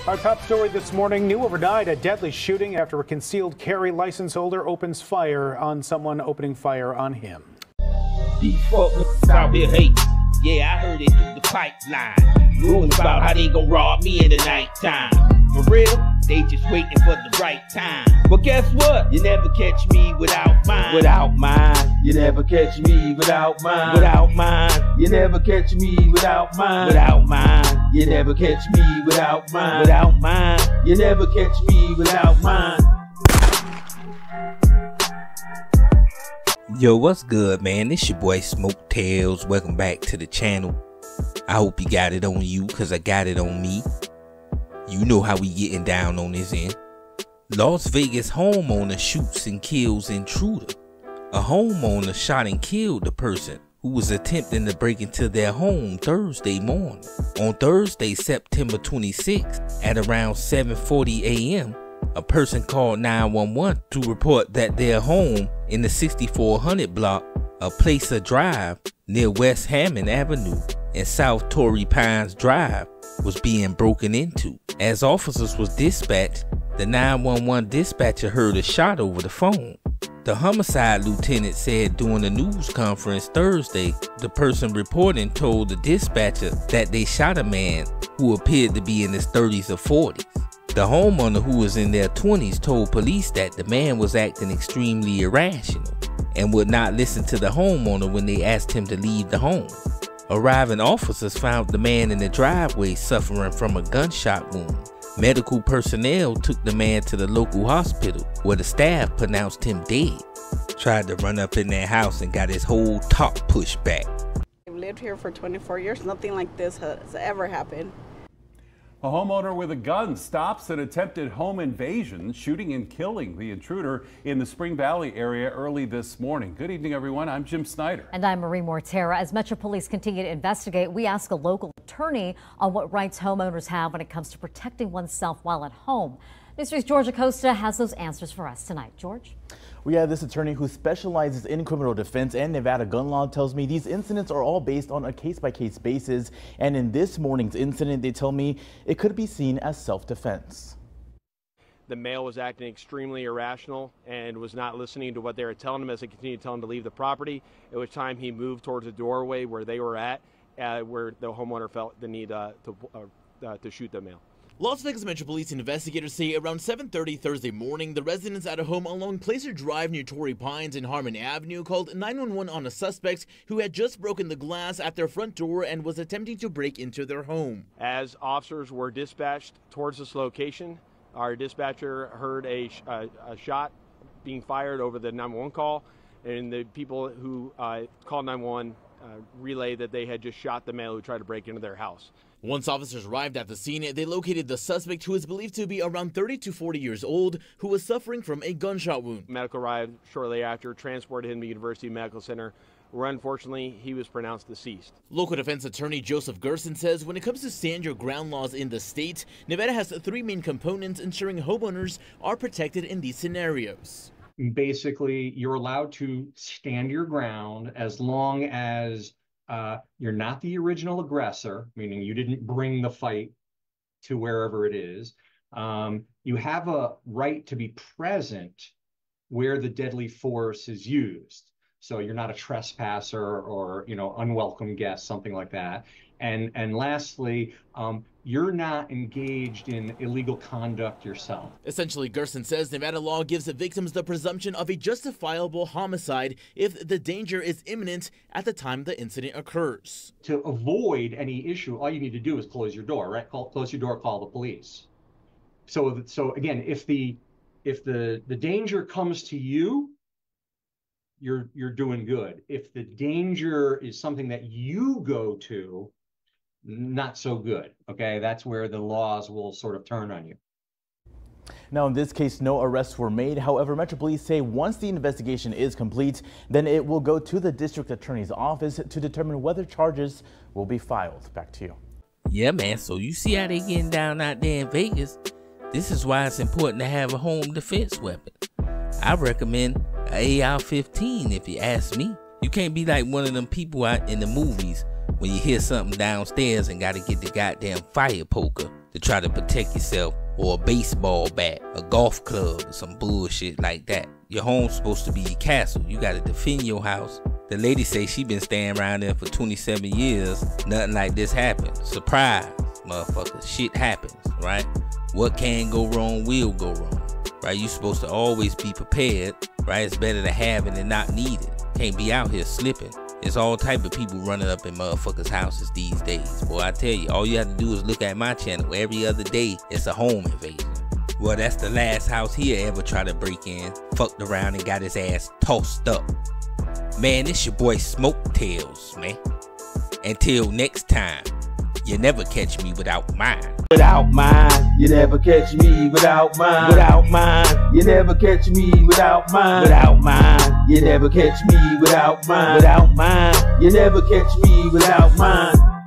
Our top story this morning, knew overnight a deadly shooting after a concealed carry license holder opens fire on someone opening fire on him. These folks out here hate. Yeah, I heard it through the pipeline. Rumors about how they gon' rob me in the nighttime. For real, they just waiting for the right time. But guess what? You never catch me without mine. Without mine. You never catch me without mine. Without mine. You never catch me without mine. Without mine. You never catch me without mine. Without mine. You never catch me without mine. Yo, what's good, man? It's your boy Smoke Tails. Welcome back to the channel. I hope you got it on you, cause I got it on me. You know how we getting down on this end. Las Vegas homeowner shoots and kills intruder. A homeowner shot and killed the person who was attempting to break into their home Thursday morning. On Thursday, September 26th, at around 7:40 a.m., a person called 911 to report that their home in the 6400 block of Placer Drive near West Hammond Avenue and South Torrey Pines Drive was being broken into. As officers was dispatched, the 911 dispatcher heard a shot over the phone. The homicide lieutenant said during the news conference Thursday, the person reporting told the dispatcher that they shot a man who appeared to be in his 30s or 40s. The homeowner, who was in their 20s, told police that the man was acting extremely irrational and would not listen to the homeowner when they asked him to leave the home. Arriving officers found the man in the driveway suffering from a gunshot wound. Medical personnel took the man to the local hospital where the staff pronounced him dead. Tried to run up in their house and got his whole top pushed back. I've lived here for 24 years. Nothing like this has ever happened. A homeowner with a gun stops an attempted home invasion, shooting and killing the intruder in the Spring Valley area early this morning. Good evening, everyone. I'm Jim Snyder. And I'm Marie Mortera. As Metro Police continue to investigate, we ask a local attorney on what rights homeowners have when it comes to protecting oneself while at home. News 3's George Acosta has those answers for us tonight. George? We have this attorney who specializes in criminal defense and Nevada gun law tells me these incidents are all based on a case-by-case basis. And in this morning's incident, they tell me it could be seen as self-defense. The male was acting extremely irrational and was not listening to what they were telling him as they continued to tell him to leave the property, at which time he moved towards the doorway where they were at, where the homeowner felt the need to shoot the male. Las Vegas Metro Police investigators say around 7:30 Thursday morning, the residents at a home along Placer Drive near Torrey Pines and Harmon Avenue called 911 on a suspect who had just broken the glass at their front door and was attempting to break into their home. As officers were dispatched towards this location, our dispatcher heard a shot being fired over the 911 call, and the people who called 911 relayed that they had just shot the male who tried to break into their house. Once officers arrived at the scene, they located the suspect, who is believed to be around 30 to 40 years old, who was suffering from a gunshot wound. Medical arrived shortly after, transported him to University Medical Center, where unfortunately he was pronounced deceased. Local defense attorney Joseph Gerson says when it comes to stand your ground laws in the state, Nevada has three main components ensuring homeowners are protected in these scenarios. Basically, you're allowed to stand your ground as long as you're not the original aggressor, meaning you didn't bring the fight to wherever it is. You have a right to be present where the deadly force is used. So you're not a trespasser or, unwelcome guest, something like that. And lastly, you're not engaged in illegal conduct yourself. Essentially, Gerson says Nevada law gives the victims the presumption of a justifiable homicide if the danger is imminent at the time the incident occurs. To avoid any issue, all you need to do is close your door, right? Close your door, call the police. So again, if the danger comes to you, you're doing good. If the danger is something that you go to, not so good. Okay, that's where the laws will sort of turn on you. Now, in this case, no arrests were made. However, Metro Police say once the investigation is complete, then it will go to the district attorney's office to determine whether charges will be filed. Back to you. Yeah, man. So you see how they getting down out there in Vegas. This is why it's important to have a home defense weapon. I recommend an AR-15 if you ask me. You can't be like one of them people out in the movies when you hear something downstairs and gotta get the goddamn fire poker to try to protect yourself, or a baseball bat, a golf club, or some bullshit like that. Your home's supposed to be your castle. You gotta defend your house. The lady say she been staying around there for 27 years. Nothing like this happened. Surprise, motherfucker. Shit happens, right? What can go wrong will go wrong, right? You supposed to always be prepared, right? It's better to have it than not need it. Can't be out here slipping. There's all type of people running up in motherfuckers' houses these days. Boy, I tell you, all you have to do is look at my channel. Every other day, it's a home invasion. Well, that's the last house he ever tried to break in. Fucked around and got his ass tossed up. Man, it's your boy Smoke Tails, man. Until next time, you never catch me without mine. Without mine, you never catch me without mine. Without mine, you never catch me without mine. Without mine, you never catch me without mine. Without mine, you never catch me without mine.